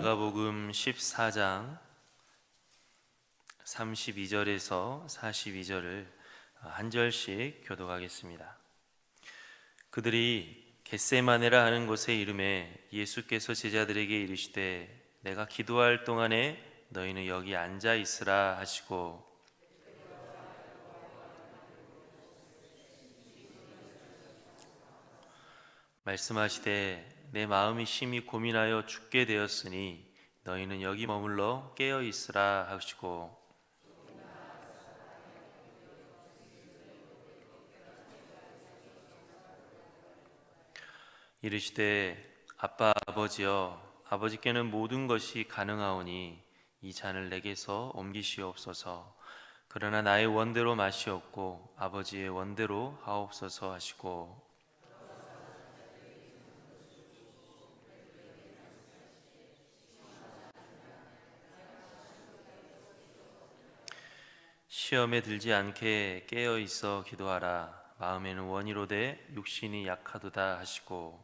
마가복음 14장 32절에서 42절을 한 절씩 교독하겠습니다. 그들이 겟세마네라 하는 곳에 이르매 예수께서 제자들에게 이르시되 내가 기도할 동안에 너희는 여기 앉아 있으라 하시고 말씀하시되 내 마음이 심히 고민하여 죽게 되었으니 너희는 여기 머물러 깨어 있으라 하시고 이르시되 아빠 아버지여 아버지께는 모든 것이 가능하오니 이 잔을 내게서 옮기시옵소서. 그러나 나의 원대로 마시옵고 아버지의 원대로 하옵소서 하시고 시험에 들지 않게 깨어 있어 기도하라. 마음에는 원이로되 육신이 약하도다 하시고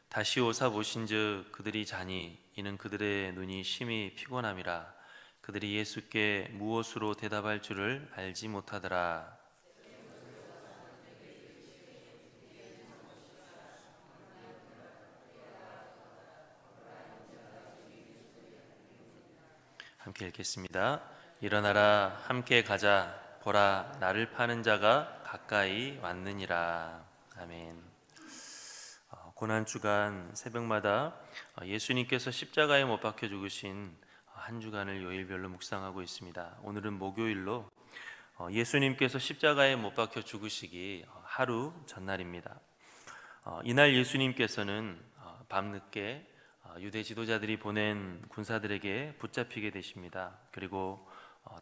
다시 오사 보신즉 그들이 자니 이는 그들의 눈이 심히 피곤함이라. 그들이 예수께 무엇으로 대답할 줄을 알지 못하더라. 함께 읽겠습니다. 일어나라 함께 가자. 보라 나를 파는 자가 가까이 왔느니라. 아멘. 고난주간 새벽마다 예수님께서 십자가에 못 박혀 죽으신 한 주간을 요일별로 묵상하고 있습니다. 오늘은 목요일로 예수님께서 십자가에 못 박혀 죽으시기 하루 전날입니다. 이날 예수님께서는 밤늦게 유대 지도자들이 보낸 군사들에게 붙잡히게 되십니다. 그리고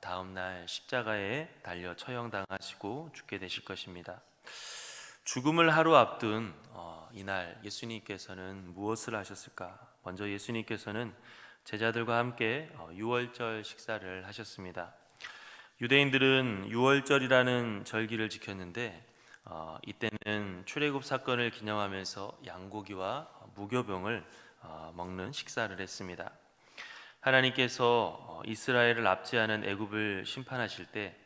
다음 날 십자가에 달려 처형당하시고 죽게 되실 것입니다. 죽음을 하루 앞둔 이날 예수님께서는 무엇을 하셨을까? 먼저 예수님께서는 제자들과 함께 유월절 식사를 하셨습니다. 유대인들은 유월절이라는 절기를 지켰는데 이때는 출애굽 사건을 기념하면서 양고기와 무교병을 먹는 식사를 했습니다. 하나님께서 이스라엘을 압제하는 애굽을 심판하실 때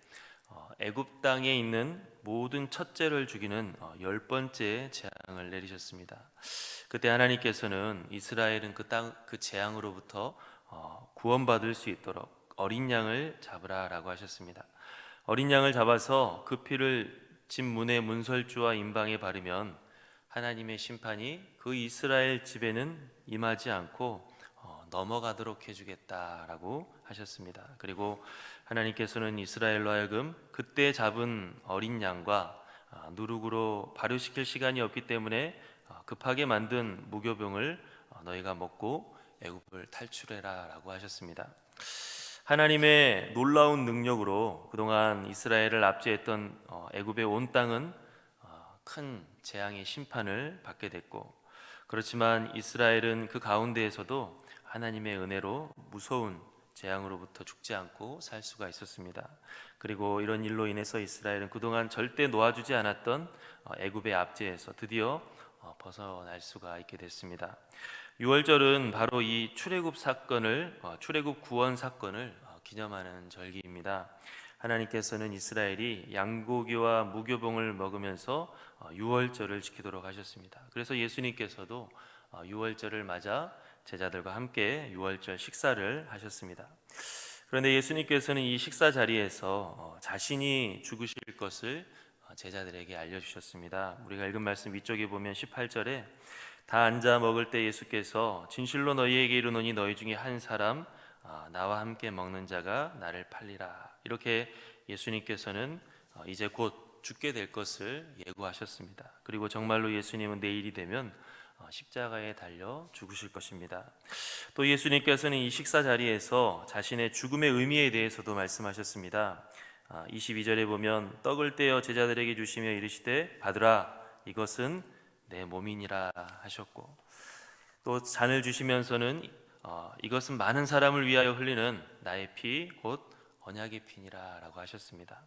애굽 땅에 있는 모든 첫째를 죽이는 10번째 재앙을 내리셨습니다. 그때 하나님께서는 이스라엘은 그 재앙으로부터 구원받을 수 있도록 어린 양을 잡으라라고 하셨습니다. 어린 양을 잡아서 그 피를 집 문의 문설주와 임방에 바르면 하나님의 심판이 그 이스라엘 집에는 임하지 않고 넘어가도록 해주겠다라고 하셨습니다. 그리고 하나님께서는 이스라엘로 하여금 그때 잡은 어린 양과 누룩으로 발효시킬 시간이 없기 때문에 급하게 만든 무교병을 너희가 먹고 애굽을 탈출해라 라고 하셨습니다. 하나님의 놀라운 능력으로 그동안 이스라엘을 압제했던 애굽의 온 땅은 큰 재앙의 심판을 받게 됐고, 그렇지만 이스라엘은 그 가운데에서도 하나님의 은혜로 무서운 재앙으로부터 죽지 않고 살 수가 있었습니다. 그리고 이런 일로 인해서 이스라엘은 그동안 절대 놓아주지 않았던 애굽의 압제에서 드디어 벗어날 수가 있게 됐습니다. 유월절은 바로 이 출애굽 구원 사건을 기념하는 절기입니다. 하나님께서는 이스라엘이 양고기와 무교병을 먹으면서 유월절을 지키도록 하셨습니다. 그래서 예수님께서도 유월절을 맞아 제자들과 함께 유월절 식사를 하셨습니다. 그런데 예수님께서는 이 식사 자리에서 자신이 죽으실 것을 제자들에게 알려주셨습니다. 우리가 읽은 말씀 위쪽에 보면 18절에 다 앉아 먹을 때 예수께서 진실로 너희에게 이르노니 너희 중에 한 사람 나와 함께 먹는 자가 나를 팔리라. 이렇게 예수님께서는 이제 곧 죽게 될 것을 예고하셨습니다. 그리고 정말로 예수님은 내일이 되면 십자가에 달려 죽으실 것입니다. 또 예수님께서는 이 식사 자리에서 자신의 죽음의 의미에 대해서도 말씀하셨습니다. 22절에 보면 떡을 떼어 제자들에게 주시며 이르시되 받으라 이것은 내 몸이니라 하셨고, 또 잔을 주시면서는 이것은 많은 사람을 위하여 흘리는 나의 피 곧 언약의 피니라 라고 하셨습니다.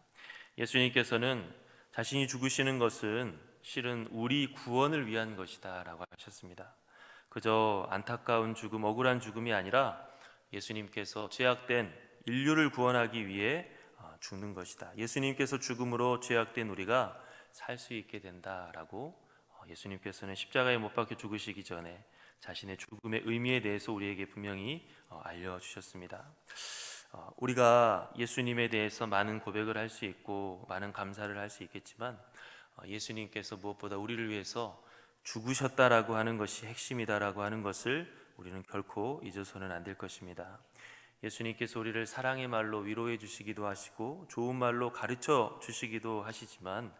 예수님께서는 자신이 죽으시는 것은 실은 우리 구원을 위한 것이다 라고 하셨습니다. 그저 안타까운 죽음, 억울한 죽음이 아니라 예수님께서 죄악된 인류를 구원하기 위해 죽는 것이다. 예수님께서 죽음으로 죄악된 우리가 살 수 있게 된다라고 예수님께서는 십자가에 못 박혀 죽으시기 전에 자신의 죽음의 의미에 대해서 우리에게 분명히 알려주셨습니다. 우리가 예수님에 대해서 많은 고백을 할 수 있고 많은 감사를 할 수 있겠지만 예수님께서 무엇보다 우리를 위해서 죽으셨다라고 하는 것이 핵심이다라고 하는 것을 우리는 결코 잊어서는 안 될 것입니다. 예수님께서 우리를 사랑의 말로 위로해 주시기도 하시고 좋은 말로 가르쳐 주시기도 하시지만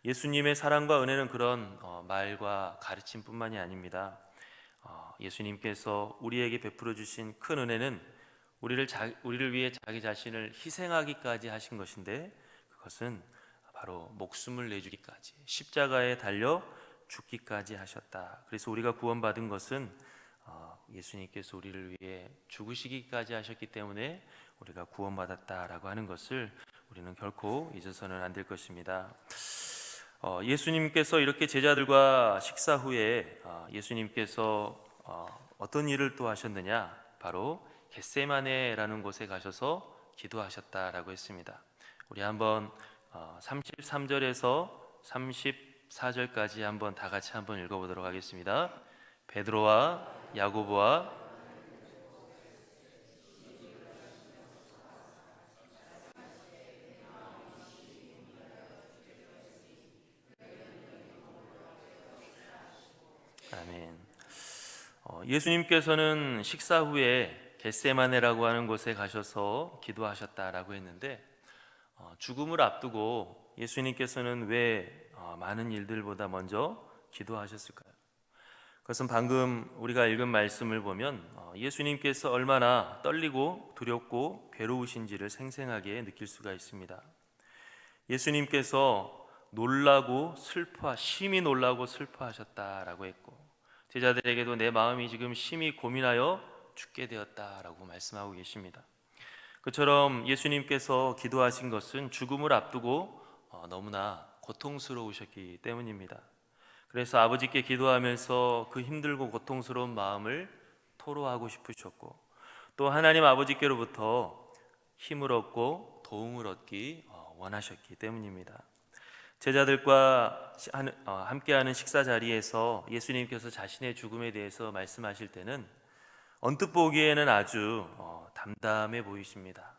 예수님의 사랑과 은혜는 그런 말과 가르침뿐만이 아닙니다. 예수님께서 우리에게 베풀어 주신 큰 은혜는 우리를 위해 자기 자신을 희생하기까지 하신 것인데, 그것은 바로 목숨을 내주기까지, 십자가에 달려 죽기까지 하셨다. 그래서 우리가 구원받은 것은 예수님께서 우리를 위해 죽으시기까지 하셨기 때문에 우리가 구원받았다라고 하는 것을 우리는 결코 잊어서는 안 될 것입니다. 예수님께서 이렇게 제자들과 식사 후에 예수님께서 어떤 일을 또 하셨느냐, 바로 겟세마네라는 곳에 가셔서 기도하셨다라고 했습니다. 우리 한번 33절에서 34절까지 한번 다 같이 한번 읽어보도록 하겠습니다. 베드로와 야고보와 아멘. 예수님께서는 식사 후에 겟세마네라고 하는 곳에 가셔서 기도하셨다라고 했는데, 죽음을 앞두고 예수님께서는 왜 많은 일들보다 먼저 기도하셨을까요? 그것은 방금 우리가 읽은 말씀을 보면 예수님께서 얼마나 떨리고 두렵고 괴로우신지를 생생하게 느낄 수가 있습니다. 예수님께서 심히 놀라고 슬퍼하셨다라고 했고, 제자들에게도 내 마음이 지금 심히 고민하여 죽게 되었다라고 말씀하고 계십니다. 그처럼 예수님께서 기도하신 것은 죽음을 앞두고 너무나 고통스러우셨기 때문입니다. 그래서 아버지께 기도하면서 그 힘들고 고통스러운 마음을 토로하고 싶으셨고, 또 하나님 아버지께로부터 힘을 얻고 도움을 얻기 원하셨기 때문입니다. 제자들과 함께하는 식사 자리에서 예수님께서 자신의 죽음에 대해서 말씀하실 때는 언뜻 보기에는 아주 담담해 보이십니다.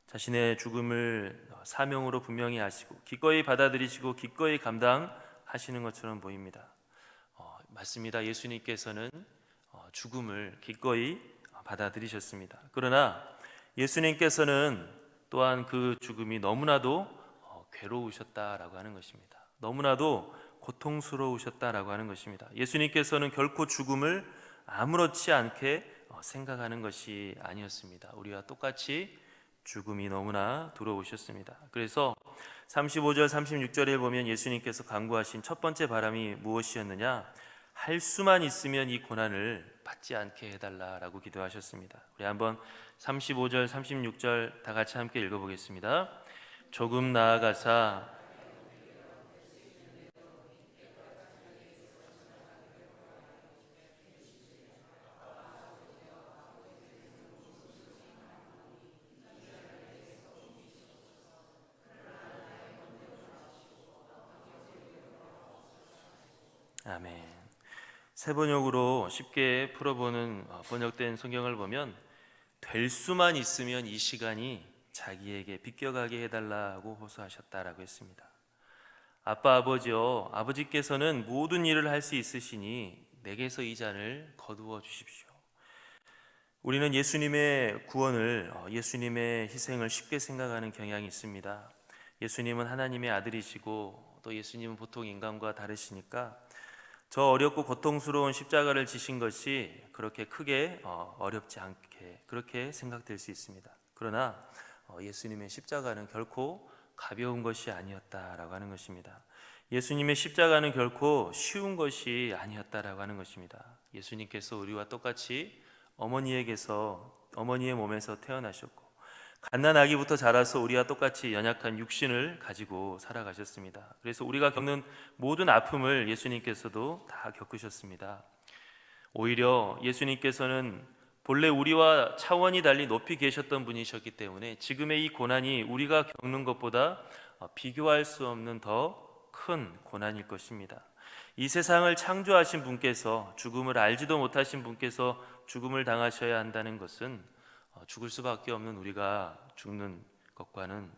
자신의 죽음을 사명으로 분명히 하시고 기꺼이 받아들이시고 기꺼이 감당하시는 것처럼 보입니다. 맞습니다. 예수님께서는 죽음을 기꺼이 받아들이셨습니다. 그러나 예수님께서는 또한 그 죽음이 너무나도 괴로우셨다라고 하는 것입니다. 너무나도 고통스러우셨다라고 하는 것입니다. 예수님께서는 결코 죽음을 아무렇지 않게 생각하는 것이 아니었습니다. 우리와 똑같이 죽음이 너무나 두려우셨습니다. 그래서 35절 36절에 보면 예수님께서 간구하신 첫 번째 바람이 무엇이었느냐? 할 수만 있으면 이 고난을 받지 않게 해달라라고 기도하셨습니다. 우리 한번 35절 36절 다 같이 함께 읽어보겠습니다. 조금 나아가사 아멘. 세 번역으로 쉽게 풀어보는 번역된 성경을 보면 될 수만 있으면 이 시간이 자기에게 비껴가게 해달라고 호소하셨다라고 했습니다. 아빠 아버지요, 아버지께서는 모든 일을 할 수 있으시니 내게서 이 잔을 거두어 주십시오. 우리는 예수님의 구원을, 예수님의 희생을 쉽게 생각하는 경향이 있습니다. 예수님은 하나님의 아들이시고 또 예수님은 보통 인간과 다르시니까 저 어렵고 고통스러운 십자가를 지신 것이 그렇게 크게 어렵지 않게 그렇게 생각될 수 있습니다. 그러나 예수님의 십자가는 결코 가벼운 것이 아니었다라고 하는 것입니다. 예수님의 십자가는 결코 쉬운 것이 아니었다라고 하는 것입니다. 예수님께서 우리와 똑같이 어머니의 몸에서 태어나셨고 갓난아기부터 자라서 우리와 똑같이 연약한 육신을 가지고 살아가셨습니다. 그래서 우리가 겪는 모든 아픔을 예수님께서도 다 겪으셨습니다. 오히려 예수님께서는 본래 우리와 차원이 달리 높이 계셨던 분이셨기 때문에 지금의 이 고난이 우리가 겪는 것보다 비교할 수 없는 더 큰 고난일 것입니다. 이 세상을 창조하신 분께서, 죽음을 알지도 못하신 분께서 죽음을 당하셔야 한다는 것은 죽을 수밖에 없는 우리가 죽는 것과는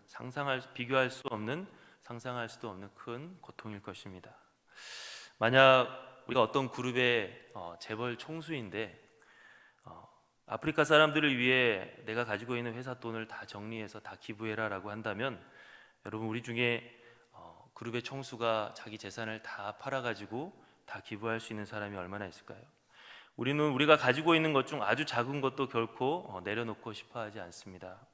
비교할 수 없는, 상상할 수도 없는 큰 고통일 것입니다. 만약 우리가 어떤 그룹의 재벌 총수인데 아프리카 사람들을 위해 내가 가지고 있는 회사 돈을 다 정리해서 다 기부해라라고 한다면, 여러분, 우리 중에 그룹의 총수가 자기 재산을 다 팔아가지고 다 기부할 수 있는 사람이 얼마나 있을까요? 우리는 우리가 가지고 있는 것 중 아주 작은 것도 결코 내려놓고 싶어 하지 않습니다.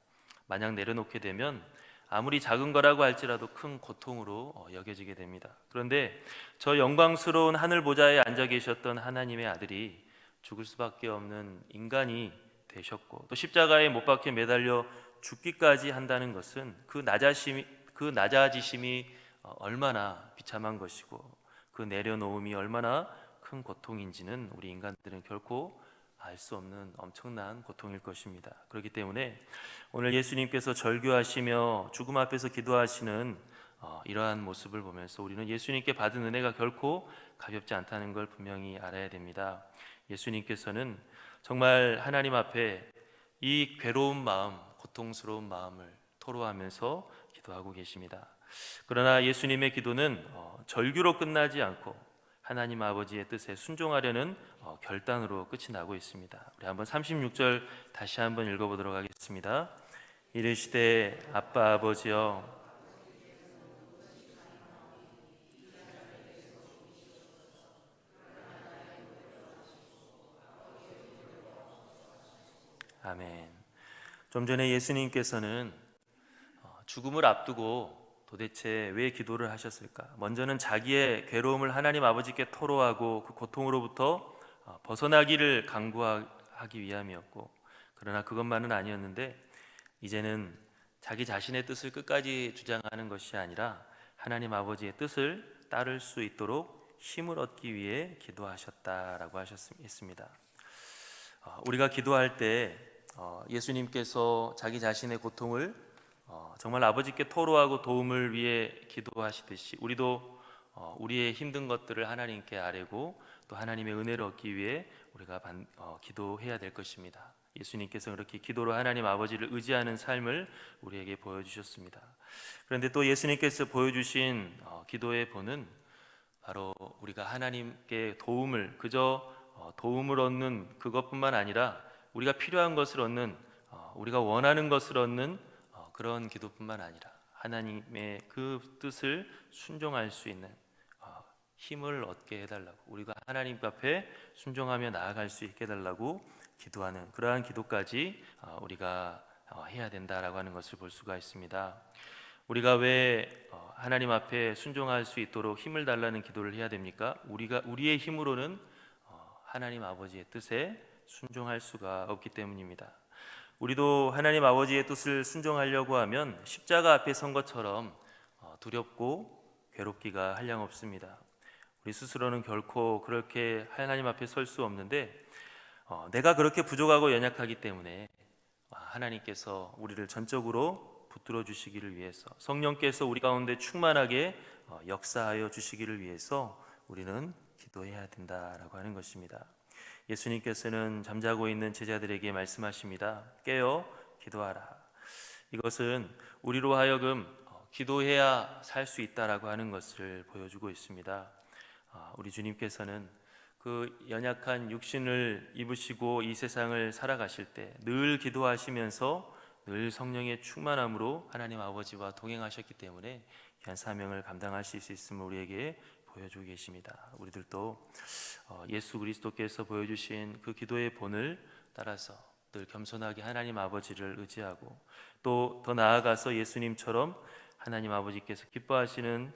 만약 내려놓게 되면 아무리 작은 거라고 할지라도 큰 고통으로 여겨지게 됩니다. 그런데 저 영광스러운 하늘 보좌에 앉아 계셨던 하나님의 아들이 죽을 수밖에 없는 인간이 되셨고, 또 십자가에 못 박혀 매달려 죽기까지 한다는 것은 그 낮아지심이 얼마나 비참한 것이고 그 내려놓음이 얼마나 큰 고통인지는 우리 인간들은 결코 알 수 없는 엄청난 고통일 것입니다. 그렇기 때문에 오늘 예수님께서 절규하시며 죽음 앞에서 기도하시는 이러한 모습을 보면서 우리는 예수님께 받은 은혜가 결코 가볍지 않다는 걸 분명히 알아야 됩니다. 예수님께서는 정말 하나님 앞에 이 괴로운 마음, 고통스러운 마음을 토로하면서 기도하고 계십니다. 그러나 예수님의 기도는 절규로 끝나지 않고 하나님 아버지의 뜻에 순종하려는 결단으로 끝이 나고 있습니다. 우리 한번 36절 다시 한번 읽어보도록 하겠습니다. 이르시되 아빠 아버지여, 아멘. 좀 전에 예수님께서는 죽음을 앞두고 도대체 왜 기도를 하셨을까? 먼저는 자기의 괴로움을 하나님 아버지께 토로하고 그 고통으로부터 벗어나기를 간구하기 위함이었고, 그러나 그것만은 아니었는데 이제는 자기 자신의 뜻을 끝까지 주장하는 것이 아니라 하나님 아버지의 뜻을 따를 수 있도록 힘을 얻기 위해 기도하셨다라고 하셨습니다. 우리가 기도할 때 예수님께서 자기 자신의 고통을 정말 아버지께 토로하고 도움을 위해 기도하시듯이 우리도 우리의 힘든 것들을 하나님께 아뢰고 또 하나님의 은혜를 얻기 위해 우리가 기도해야 될 것입니다. 예수님께서 그렇게 기도로 하나님 아버지를 의지하는 삶을 우리에게 보여주셨습니다. 그런데 또 예수님께서 보여주신 기도의 본은 바로 우리가 하나님께 그저 도움을 얻는 그것뿐만 아니라 우리가 필요한 것을 얻는, 우리가 원하는 것을 얻는 그런 기도뿐만 아니라 하나님의 그 뜻을 순종할 수 있는 힘을 얻게 해달라고, 우리가 하나님 앞에 순종하며 나아갈 수 있게 해달라고 기도하는 그러한 기도까지 우리가 해야 된다라고 하는 것을 볼 수가 있습니다. 우리가 왜 하나님 앞에 순종할 수 있도록 힘을 달라는 기도를 해야 됩니까? 우리의 힘으로는 하나님 아버지의 뜻에 순종할 수가 없기 때문입니다. 우리도 하나님 아버지의 뜻을 순종하려고 하면 십자가 앞에 선 것처럼 두렵고 괴롭기가 한량없습니다. 우리 스스로는 결코 그렇게 하나님 앞에 설 수 없는데 내가 그렇게 부족하고 연약하기 때문에 하나님께서 우리를 전적으로 붙들어 주시기를 위해서, 성령께서 우리 가운데 충만하게 역사하여 주시기를 위해서 우리는 기도해야 된다라고 하는 것입니다. 예수님께서는 잠자고 있는 제자들에게 말씀하십니다. 깨어 기도하라. 이것은 우리로 하여금 기도해야 살 수 있다라고 하는 것을 보여주고 있습니다. 우리 주님께서는 그 연약한 육신을 입으시고 이 세상을 살아가실 때 늘 기도하시면서 늘 성령의 충만함으로 하나님 아버지와 동행하셨기 때문에 귀한 사명을 감당하실 수 있음을 우리에게 보여주고 계십니다. 우리들도 예수 그리스도께서 보여주신 그 기도의 본을 따라서 늘 겸손하게 하나님 아버지를 의지하고 또 더 나아가서 예수님처럼 하나님 아버지께서 기뻐하시는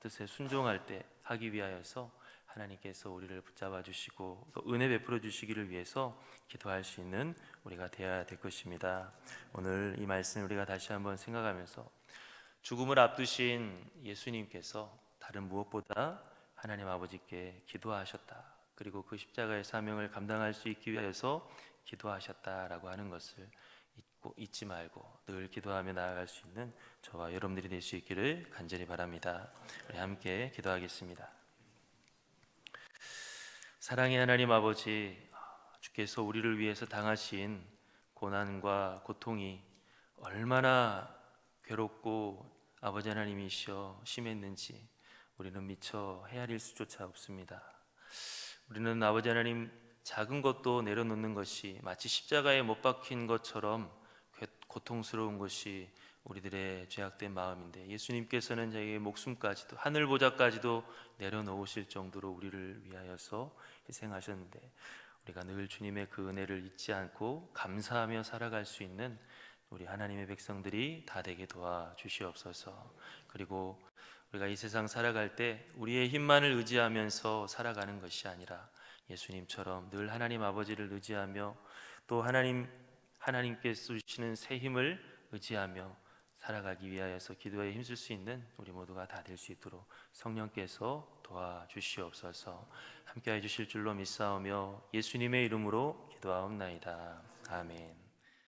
뜻에 순종할 때 하기 위하여서 하나님께서 우리를 붙잡아 주시고 또 은혜 베풀어 주시기를 위해서 기도할 수 있는 우리가 되어야 될 것입니다. 오늘 이 말씀을 우리가 다시 한번 생각하면서 죽음을 앞두신 예수님께서 다른 무엇보다 하나님 아버지께 기도하셨다. 그리고 그 십자가의 사명을 감당할 수 있기 위해서 기도하셨다라고 하는 것을 잊지 말고 늘 기도하며 나아갈 수 있는 저와 여러분들이 될 수 있기를 간절히 바랍니다. 우리 함께 기도하겠습니다. 사랑의 하나님 아버지, 주께서 우리를 위해서 당하신 고난과 고통이 얼마나 괴롭고 아버지 하나님이시여 심했는지 우리는 미처 헤아릴 수조차 없습니다. 우리는 아버지 하나님 작은 것도 내려놓는 것이 마치 십자가에 못 박힌 것처럼 고통스러운 것이 우리들의 죄악된 마음인데 예수님께서는 자기의 목숨까지도 하늘 보좌까지도 내려놓으실 정도로 우리를 위하여서 희생하셨는데 우리가 늘 주님의 그 은혜를 잊지 않고 감사하며 살아갈 수 있는 우리 하나님의 백성들이 다 되게 도와주시옵소서. 그리고 우리가 이 세상 살아갈 때 우리의 힘만을 의지하면서 살아가는 것이 아니라 예수님처럼 늘 하나님 아버지를 의지하며 또 하나님께서 주시는 새 힘을 의지하며 살아가기 위하여서 기도에 힘쓸 수 있는 우리 모두가 다 될 수 있도록 성령께서 도와주시옵소서. 함께해 주실 줄로 믿사오며 예수님의 이름으로 기도하옵나이다. 아멘.